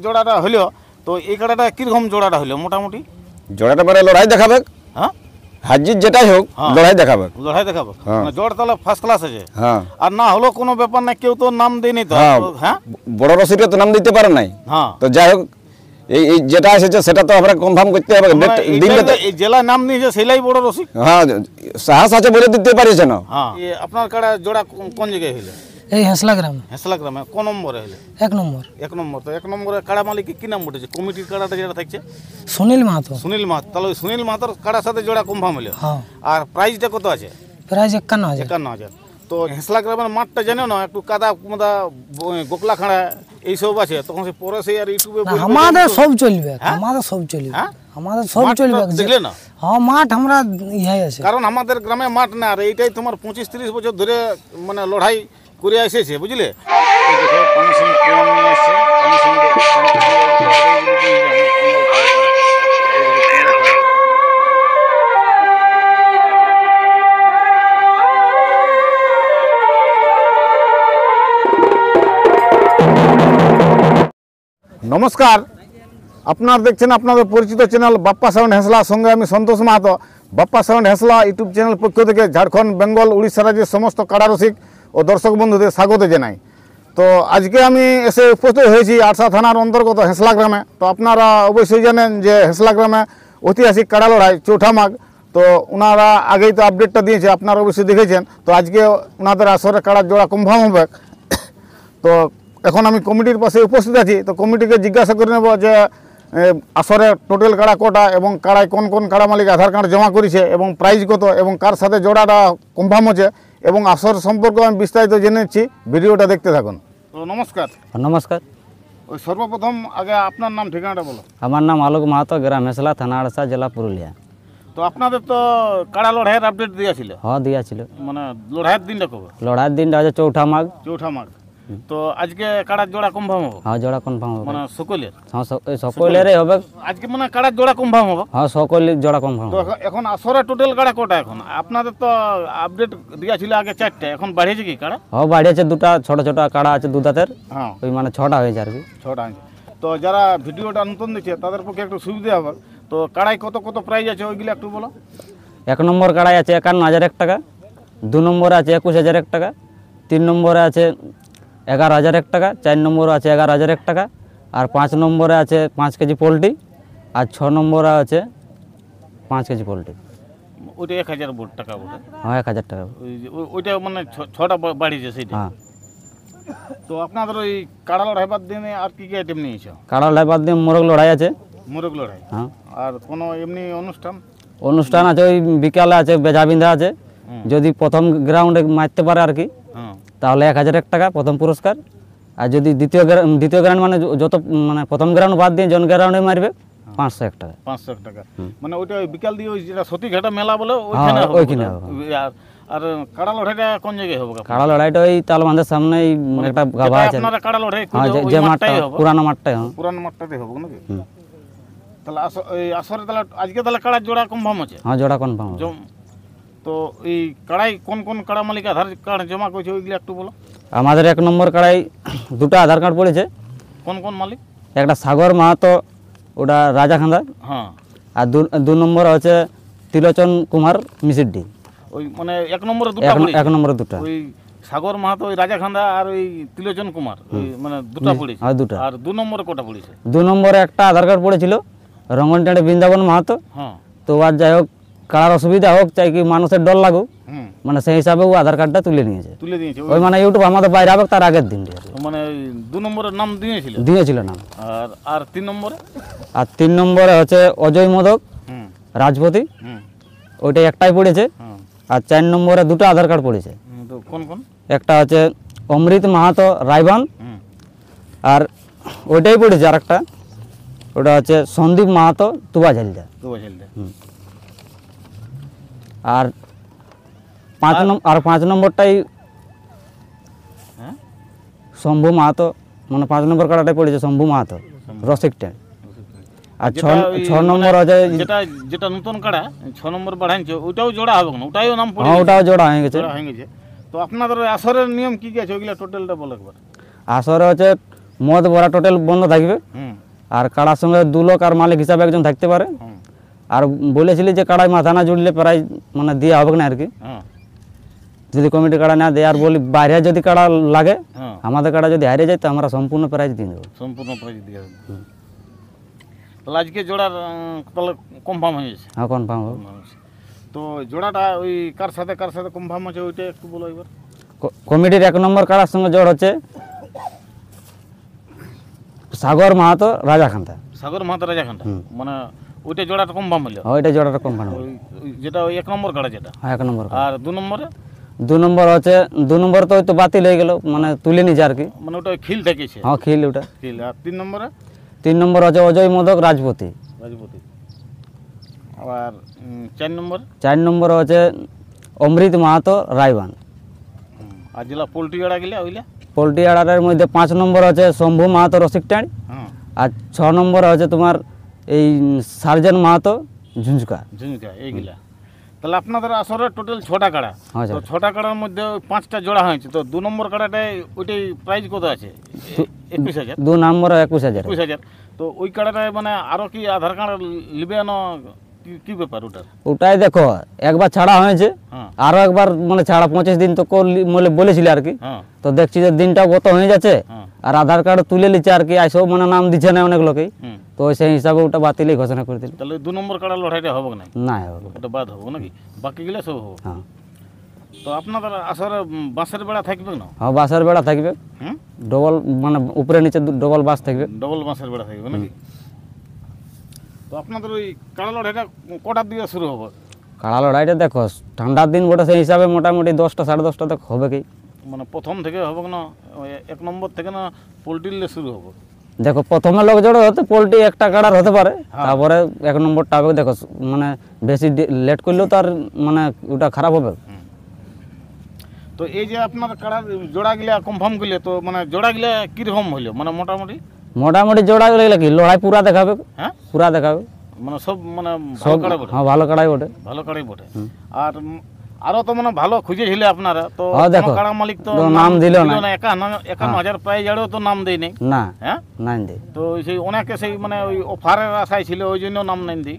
জোড়াটা হলো তো এই কাড়াটা কিরকম জোড়াটা হলো মোটামুটি? জোড়াটা মানে লড়াই দেখাবে, হ্যাঁ হাজির যেটাই হোক লড়াই দেখাবে। লড়াই দেখাবো মানে জোড়া তাহলে ফার্স্ট ক্লাস আছে। হ্যাঁ, আর না হলো কোনো ব্যাপার না, কেউ তো নাম দেয়নি তো। হ্যাঁ, বড় রসিকে তো নাম দিতে পারে নাই। হ্যাঁ, তো যাই হোক এই যেটা এসেছে সেটা তো আমরা কনফার্ম করতে হবে। এই জেলায় নাম নিয়েছে সেলাই বড় রসিক। হ্যাঁ, সাহস আছে বলে দিতে পারিছে না। হ্যাঁ, আপনার কাড়া জোড়া কোন জায়গায় হইলো? এই হেসলা গ্রাম। হেসলা গ্রামে কোন নম্বরে হইলো? 1 নম্বর। 1 নম্বর। তো 1 নম্বরে কাড়া মালিক কি নাম উঠেছে? কমিটির কাড়াটা যেটা থাকছে সুনীল মাহাতো। সুনীল মাহাতো। তাহলে ওই সুনীল মাহাতোর কাড়ার সাথে জোড়া কনফার্ম হলো। হ্যাঁ, আর প্রাইসটা কত আছে? প্রাইস 51,000। 51,000। তো হেসলা গ্রামের মাঠটা জানো না, একটু কাদা কুমদা গোকলা খাড়া এইসব আছে, তখন সে পরে সেই আর ইউটিউবে আমাদের সব চলবে, আমাদের সব চলবে, আমাদের সব চলবে। দেখলে না? হ্যাঁ, মাঠ আমরা ইহাই আছে, কারণ আমাদের গ্রামে মাঠ না, আর এইটাই তোমার 25-30 বছর ধরে মানে লড়াই করে এসেছে, বুঝলে? নমস্কার, আপনারা দেখছেন আপনাদের পরিচিত চ্যানেল বাপ্পা সাউন্ড হেসলা, সঙ্গে আমি সন্তোষ Mahato. Bappa sound হেসলা YouTube channel পক্ষ থেকে ঝাড়খণ্ড, বেঙ্গল, উড়িষ্যা রাজ্যের সমস্ত কাড়া রসিক ও দর্শক বন্ধুদের স্বাগত জানাই। তো আজকে আমি এসে উপস্থিত হয়েছি আরসা থানার অন্তর্গত হেসলা গ্রামে। তো আপনারা অবশ্যই জানেন যে হেসলা গ্রামে ঐতিহাসিক কাড়া লড়াই 4ঠা মাঘ। তো ওনারা আগেই তো আপডেটটা দিয়েছে, আপনারা অবশ্যই দেখেছেন। তো আজকে ওনাদের আসরে কাড়ার জোড়া কনফার্ম হবে। তো এখন আমি কমিটির পাশে উপস্থিত আছি। তো কমিটিকে জিজ্ঞাসা করে নেব যে আসরে টোটাল কাড়া কটা এবং কাড়ায় কোন কোন কাড়া মালিক আধার কার্ড জমা করেছে এবং প্রাইস কত এবং কার সাথে জোড়াটা কনফার্ম হচ্ছে এবং আসর সম্পর্কে আমি বিস্তারিত জেনে নিচ্ছি। ভিডিওটা দেখতে থাকুন। তো নমস্কার। নমস্কার। ওই সর্বপ্রথম আগে আপনার নাম ঠিকানাটা বলো। আমার নাম আলোক মাহাতো, গ্রাম হেসলা, থানা আড়সা, জেলা পুরুলিয়া। তো আপনাদের তো কাড়া লড়াইয়ের আপডেট দিয়েছিল? হ্যাঁ, দিয়েছিল। মানে লড়াইয়ের দিনটা কবে? লড়াইয়ের দিনটা আছে 4ঠা মাঘ। 4ঠা মাঘ। তো আজকে কাড়ার জোড়া কনফার্ম হবে? হ্যাঁ, জোড়া কনফার্ম হবে। মানে সকলের? হ্যাঁ, সকলেরই হবে আজকে মানে কাড়ার জোড়া কনফার্ম হবে? হ্যাঁ, সকলের জোড়া কনফার্ম তো হবে। এখন আসরে টোটাল কাড়া কটা? এখন আপনাদের তো আপডেট দিয়েছিল আগে 4টে, এখন বাড়িয়েছে কি কাড়া? হ্যাঁ, বাড়িয়েছে 2টা ছোট ছোট কাড়া আছে, 2 দাঁতের। হ্যাঁ, ওই মানে 6টা হয়েছে আর কি। 6টা আছে। তো যারা ভিডিওটা নতুন দিচ্ছে তাদের পক্ষে একটু সুবিধা হবে। তো কাড়াই কত কত প্রাইস আছে ওইগুলো একটু বলো। 1 নম্বর কাড়াই আছে 51,001 টাকা, 2 নম্বরে আছে 21,001 টাকা, 3 নম্বরে আছে 11,001 টাকা, 4 নম্বরে আছে 11,001 টাকা, আর 5 নম্বরে আছে 5 কেজি পোলট্রি, আর 6 নম্বরে আছে 5 কেজি পোলট্রি। ওইটা 1,000 টাকা বলে? হ্যাঁ, 1,000 টাকা। ওইটা মানে 6টা বাড়িয়েছে সেইটা? হ্যাঁ। তো আপনাদের ওই কাড়া লড়াই বাদ দিনে আর কি কি আইটেম নিয়েছো? কাড়া লড়াই বাদ দিয়ে মোরগ লড়াই আছে। মোরগ লড়াই? হ্যাঁ। আর কোনো এমনি অনুষ্ঠান আছে, ওই বিকালে আছে বেজা বিন্ধা আছে। যদি প্রথম গ্রাউন্ডে মারতে পারে আর কি, তাহলে 1,001 টাকা প্রথম পুরস্কার। আর যদি দ্বিতীয় গ্রাউন্ড মানে যত মানে প্রথম গ্রাউন্ড বাদ দিয়ে জন গ্রাউন্ডে মারবে 501 টাকা। 501 টাকা। মানে ওইটা বিকাল দিয়ে ওই যেটা সতীঘাটা মেলা বলে ওইখানে হবে। আর কাড়া লড়াইটা কোন জায়গায় হবে? কাড়া লড়াইটা ওই তালবান্ধের সামনে একটা গাভা আছে। আপনারা কাড়া লড়াই যে মাঠটা পুরানো মাঠটাই? হ্যাঁ, পুরানো মাঠটাতে হবে নাকি? তাহলে আসরে তাহলে আজকে তাহলে কাড়ার জোড়া কনফার্ম আছে? হ্যাঁ, জোড়া কনফার্ম। তো এই কাড়াই কোন কোন কাড়া মালিক আধার কার্ড জমা করেছে ওইগুলো একটু বলো। আমাদের 1 নম্বর কাড়াই 2টা আধার কার্ড পড়েছে। কোন কোন মালিক? একটা সাগর মাহাতো, ওটা রাজাখান্দা। হ্যাঁ। আর 2 নম্বর হচ্ছে ত্রিলোচন কুমার মিসিড্ডি। ওই মানে 1 নম্বরে 2টা পড়েছে? 1 নম্বরে 2টা। ওই সাগর মাহাতো, ওই রাজাখান্দা আর ওই ত্রিলোচন কুমার, ওই মানে 2টা পড়েছে? হ্যাঁ, 2টা। আর 2 নম্বরে কটা পড়েছে? 2 নম্বরে একটা আধার কার্ড পড়েছিল রঙ্গনটাড়ে বৃন্দাবন মাহাতো। হ্যাঁ। তো আর যাই হোক, কারার অসুবিধা হোক চাই কি মানুষের ডর লাগুক, মানে সেই হিসাবে ও আধার কার্ডটা তুলে নিয়েছে। ওই মানে ইউটিউব আমাদের বাইরে হবে তার আগের দিন মানে 2 নম্বরের নাম দিয়েছিল নাম। আর 3 নম্বরে? আর 3 নম্বরে হচ্ছে অজয় মোদক রাজপতি, ওইটাই একটাই পড়েছে। আর 4 নম্বরে 2টা আধার কার্ড পড়েছে। কোন কোন? একটা হচ্ছে অমৃত মাহাতো রায়বান, আর ওইটাই পড়েছে আর একটা, ওটা হচ্ছে সন্দীপ মাহাতো তুবাঝালদা। আর 5 নম্বরটাই শম্ভু মাহাতো, মানে 5 নম্বর কাড়াটাই পড়েছে শম্ভু মাহাতো রসিকটা। আর 6 নম্বর আছে যেটা নতুন কাড়া 6 নম্বর বাড়াইছে, ওটাও জোড়া হবে না? ওটাও নাম পড়ে? হ্যাঁ, ওটাও জোড়া হয়ে গেছে। তো আপনাদের আসরের নিয়ম কি কি আছে ওইগুলা টোটালটা বলো একবার। আসরে হচ্ছে মদ ভরা টোটাল বন্ধ থাকবে। হুম আর কাড়ার সঙ্গে 2 লোক আর মালিক হিসাবে একজন থাকতে পারে। আর বলেছিলি যে কাড়ায় মাথা না জুড়লে প্রাইজ মানে দেওয়া হবে না আর কি, হ্যাঁ যদি কমিটি কাড়া না দেয়। আর বলি বাইরে যদি কাড়া লাগে, হ্যাঁ আমাদের কাড়া যদি হারিয়ে যায় তো আমরা সম্পূর্ণ প্রাইজ দিয়ে দেবো। সম্পূর্ণ প্রাইজ দিয়ে দেবেন। তাহলে আজকে জোড়ার তাহলে কনফার্ম হয়ে গেছে। হ্যাঁ কনফার্ম হবে। তো জোড়াটা ওই কার সাথে কনফার্ম আছে ওইটা একটু বলো এবার। কমিটির 1 নম্বর কাড়ার সঙ্গে জোড় হচ্ছে সাগর মাহাতো রাজাখান্তা। সাগর মাহাতো রাজাখান্তা, মানে ওইটা জোড়াটা কনফার্ম হলো। ওইটা জোড়াটা কনফার্ম হবে। যেটা ওই 1 নম্বর কাড়া যেটা। হ্যাঁ 1 নম্বর। আর 2 নম্বরে 2 নম্বর হচ্ছে 2 নম্বর তো ওই তো বাতিল হয়ে গেল, মানে তুলে নিছে আর কি। মানে ওটা খিল থেকেছে। হ্যাঁ খিল ওটা। খিল। আর 3 নম্বরে 3 নম্বর হচ্ছে অজয় মোদক রাজপতি। রাজপতি। আবার 4 নম্বর 4 নম্বর হচ্ছে অমৃত মাহাতো রায়বান। আর যেটা পোল্ট্রি আড়া গেলে ওইলা। পোল্ট্রি আড়ারের মধ্যে 5 নম্বর হচ্ছে শম্ভু মাহাতো রসিকটাঁড়ি। হ্যাঁ আর 6 নম্বর হচ্ছে তোমার এই সার্জন মাহাতো ঝুঁঝকা। ঝুঁঝকা এইগুলা। তাহলে আপনাদের আসরে টোটাল 6টা কাড়া। হ্যাঁ তো 6টা কাড়ার মধ্যে ওই 5টা জোড়া হয়েছে। তো 2 নম্বর কাড়াটায় ওইটাই প্রাইস কত আছে? 21,000। 2 নম্বর 21,000। 21,000। তো ওই কাড়াটায় মানে আরো কি আধার কার্ড লিবে না, কি ব্যাপার ওটার? ওটাই দেখো একবার ছাড়া হয়েছে, হ্যাঁ আরো একবার মানে ছাড়া 25 দিন তো বলেছিল আর কি। হ্যাঁ তো দেখছি যে দিনটাও গত হয়ে যাচ্ছে, হ্যাঁ আর আধার কার্ড তুলে নিচ্ছে আর কি। আইসব মানে নাম দিচ্ছে না অনেক লোকেই, হুম। তো সেই হিসাবে ওটা বাতিলই ঘোষণা করে দিল। তাহলে 2 নম্বর কাড়া লড়াইটা হবে না? না হবে। ওটা বাদ হবে নাকি? বাকিগুলো সব হবে। হ্যাঁ তো আপনাদের আসরে বাঁশের বেড়া থাকবে না? হ্যাঁ বাসের বেড়া থাকবে, হুম ডবল মানে উপরে নিচে ডবল বাস থাকবে। ডবল বাঁশের বেড়া থাকবে নাকি? তো আপনাদের ওই কাড়া লড়াইটা কটার দিকে শুরু হবে? কাড়া লড়াইটা দেখো ঠান্ডার দিন বটে, সেই হিসাবে মোটামুটি 10টা 10:30 তক হবে কি। মানে প্রথম থেকে হবে না, 1 নম্বর থেকে না পোল্ট্রিলে শুরু হবে? দেখো প্রথমে লোক জড়ো হতে পোল্ট্রি একটা কাড়ার হতে পারে, তারপরে 1 নম্বরটা হবে। দেখো মানে বেশি লেট করলেও তো আর মানে ওটা খারাপ হবে। তো এই যে আপনার কাড়ার জোড়া গিলা কনফার্ম করলে, তো মানে জোড়া গিলা কিরকম হইলো মানে মোটামুটি? মোটামুটি জোড়া গেলে কি লড়াই পুরা দেখাবে। হ্যাঁ পুরা দেখাবে মানে সব মানে ভালো কাড়া বটে? হ্যাঁ ভালো কাড়াই বটে। ভালো কাড়াই বটে। আর আরো তো মানে ভালো খুঁজেছিলে আপনারা, তো হ্যাঁ, দেখো, কোনো কাড়া মালিক তো তো নাম দিল না। 51,000 প্রাইজ আরও তো নাম দেয় নাই। না হ্যাঁ নাই দে। তো সেই অনেকে সেই মানে ওই অফারের আশায় ছিল, ওই জন্য নাম নাই দিই।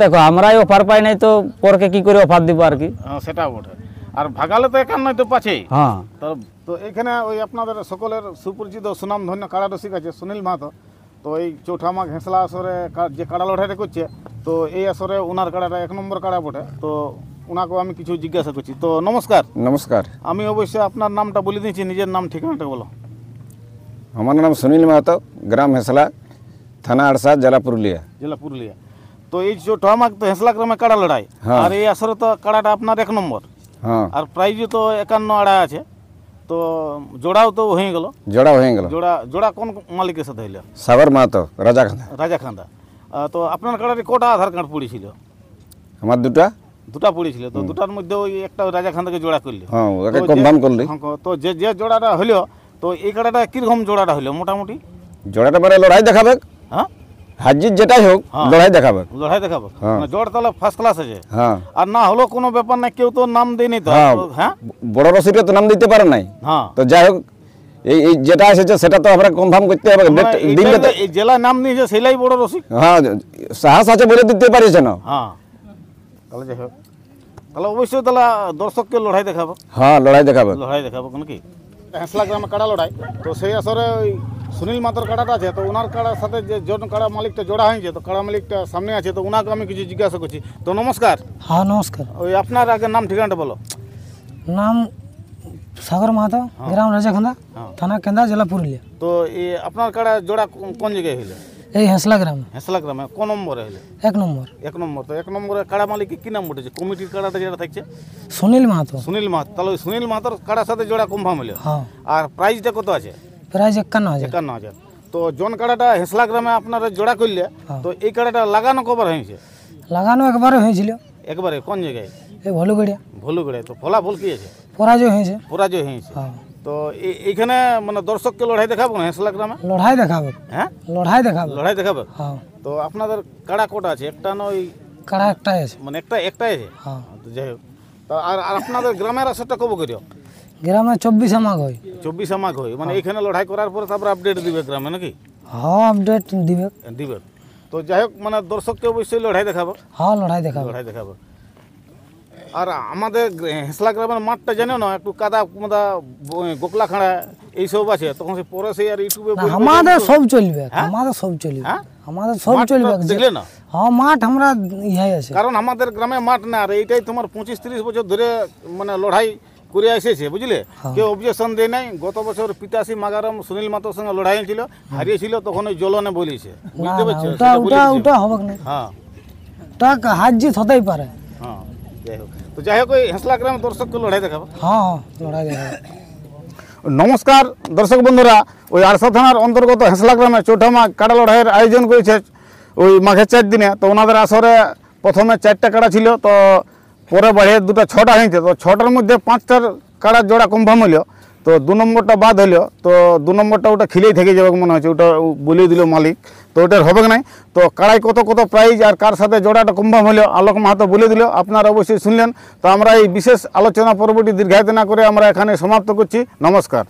দেখো আমরাই অফার পাই নাই, তো পরকে কি করে অফার দিব আর কি। সেটা বটে। আর ভাগালে তো 51 তো পাছেই। হ্যাঁ তো এখানে ওই আপনাদের সকলের সুপরিচিত সুনামধন্য কাড়া রসিক আছে সুনীল মাহাতো। তো এই চৌঠা মাঘ হেঁসলা আসরে যে কাড়া লড়াইটা করছে, তো এই আসরে ওনার কাড়াটা 1 নম্বর কাড়া বটে। তো ওনাকেও আমি কিছু জিজ্ঞাসা করছি। তো নমস্কার। নমস্কার। আমি অবশ্যই আপনার নামটা বলে দিয়েছি, নিজের নাম ঠিকানাটা বলো। আমার নাম সুনীল মাহাতো, গ্রাম হেসলা, থানা আড়সা, জেলা পুরুলিয়া। জেলা পুরুলিয়া। তো এই চৌঠা মাঘ তো হেঁসলা গ্রামে কাড়া লড়াই, হ্যাঁ। আর এই আসরে তো কাড়াটা আপনার 1 নম্বর, হ্যাঁ আর প্রাইজও তো 51 আড়া আছে। তো জোড়াও তো হয়ে গেল। জোড়া হয়ে গেল। জোড়া কোন মালিকের সাথে হইলো? সাগর মাহাতো রাজাখান্দা। রাজাখান্দা। তো আপনার কাড়ারে কটা আধার কার্ড পড়েছিল? আমার দুটা পড়েছিল। তো দুটার মধ্যে ওই একটা রাজাখান্দাকে জোড়া করলি। হ্যাঁ ওকে তো যে- কনফার্ম করলি। হ্যাঁ, তো যে জোড়াটা হইলো, তো এই কাড়াটা কিরকম জোড়াটা হইলো মোটামুটি? জোড়াটা মানে লড়াই দেখাবে, হ্যাঁ হাজির যেটাই হোক হ্যাঁ। লড়াই দেখাবে। লড়াই দেখাবো। হ্যাঁ। মানে জোড় তাহলে ফার্স্ট ক্লাস আছে। হ্যাঁ আর না হলো কোনো ব্যাপার না, কেউ তো নাম দেয়নি তো। হ্যাঁ তো, হ্যাঁ বড় রসিকরা তো নাম দিতে পারে নাই। হ্যাঁ তো যাই হোক এই যেটা এসেছে সেটা তো আমরা কনফার্ম করতে হবে। মানে দিনটা তো এই জেলায় নাম নিয়েছে সেলাই বড় রসিক। হ্যাঁ সাহস আছে বলে দিতে পারিস না। হ্যাঁ তাহলে যাই হোক, তাহলে অবশ্যই তাহলে দর্শককে লড়াই দেখাবো। হ্যাঁ লড়াই দেখাবে। লড়াই দেখাবো কোনো কি হেঁসলা গ্রামে কাড়া লড়াই। তো সেই আসরে ওই সুনীল মাতার কাড়াটা আছে। তো ওনার কাড়ার সাথে যে কাড়া মালিকটা জোড়া হয়েছে, তো কাড়া মালিকটা সামনে আছে। তো ওনাকে আমি কিছু জিজ্ঞাসা করছি। তো নমস্কার। হ্যাঁ নমস্কার। ওই আপনার আগে নাম ঠিকানাটা বলো। নাম সাগর মাহাতো, গ্রাম রাজাখান্দা, হ্যাঁ। থানা কেন্দা, জেলা পুরুলিয়া। তো এই আপনার কাড়া জোড়া কোন জায়গায় হইলো? এই হেঁসলা গ্রামে হেঁসলা গ্রামে। কোন নম্বরে হইলো? 1 নম্বর। 1 নম্বর। তো 1 নম্বরে কাড়া মালিক কি নাম উঠেছে? কমিটির কাড়াটা যেটা থাকছে সুনীল মাহাতো। সুনীল মাহাতো। তাহলে ওই সুনীল মাহাতোর কাড়ার সাথে জোড়া কনফার্ম হইলো। হ্যাঁ আর প্রাইসটা কত আছে? প্রাইজ 51,000। 51,000। তো জন কাড়াটা হেঁসলা গ্রামে আপনারা জোড়া করলে, তো এই কাড়াটা লাগানো কবার হয়েছে? লাগানো একবারে হয়েছিল, একবারে। কোন জায়গায়? এই ভলুগড়িয়া। ভুলুগড়ায়। তো ফলাফল কি আছে? পরাজয় হয়েছে। পরাজয় হয়েছে। হ্যাঁ তো এইখানে মানে দর্শককে লড়াই দেখাবো না হেঁসলা গ্রামে? লড়াই দেখাবে। হ্যাঁ লড়াই দেখাবে। লড়াই দেখাবে। হ্যাঁ তো আপনাদের কাড়া কোটা আছে? একটা না ওই কাড়া একটাই আছে। মানে একটাই আছে? হ্যাঁ তো যাই হোক। তো আর আপনাদের গ্রামের আসরটা কবে করিও? গ্রামে 24 মাঘ হয়। 24 মাঘ হয়, মানে এখানে লড়াই করার পরে তারপর আপডেট দিবে গ্রামে নাকি? হ্যাঁ আপডেট দিবে। দিবে। তো যাই হোক, মানে দর্শককে অবশ্যই লড়াই দেখাবো। হ্যাঁ লড়াই দেখাবে। লড়াই দেখাবো। আর আমাদের হেসলা গ্রামের মাঠটা জানো না, একটু কাদা মাদা গোকলা খাড়া এইসব আছে, তখন সে পরে সেই আর ইউটিউবে না, আমাদের সব চলবে, আমাদের সব চলবে, হ্যাঁ? আমাদের সব মাঠটা চলবে। দেখলে না? হ্যাঁ মাঠ আমরা ইহাই আছে। কারণ আমাদের গ্রামে মাঠ না, আর এইটাই তোমার 25-30 বছর ধরে মানে লড়াই করে এসেছে, বুঝলে? কেউ অবজেকশন দেয় নাই। গত বছর পিতাশ্রী মাগারাম সুনীল মাতোর সঙ্গে লড়াই ছিল, হারিয়েছিল, তখন ওই জ্বলনে বলিছে, বুঝতে পারছো? ওটা ওটা ওটা হবে না, হ্যাঁ ওটা হার জিত হতেই পারে। হ্যাঁ, যাই হোক। তো যাই হোক, ওই হেসলা গ্রামের দর্শককে লড়াই দেখাবো। হ্যাঁ লড়াই দেখাবে। নমস্কার দর্শক বন্ধুরা, ওই আরসা থানার অন্তর্গত হেসলা গ্রামে চৌঠামা কাড়া লড়াইয়ের আয়োজন করেছে ওই মাঘের 4 দিনে। তো ওনাদের আসরে প্রথমে 4টা কাড়া ছিল, তো পরে বাড়িয়ে 2টা 6টা হয়েছে। তো 6টার মধ্যে 5টার কাড়ার জোড়া কনফার্ম হইলো, তো 2 নম্বরটা বাদ হইলো। তো 2 নম্বরটা ওটা খিলেই থেকে যাবে মনে হচ্ছে, ওটা বলেই দিল মালিক, তো ওটার হবে নাই। তো কাড়াই কত কত প্রাইজ আর কার সাথে জোড়াটা কনফার্ম হলো আলোক মাহাতো বলে দিল, আপনারা অবশ্যই শুনলেন। তো আমরা এই বিশেষ আলোচনা পরবর্তী দীর্ঘায়িত না করে আমরা এখানে সমাপ্ত করছি। নমস্কার।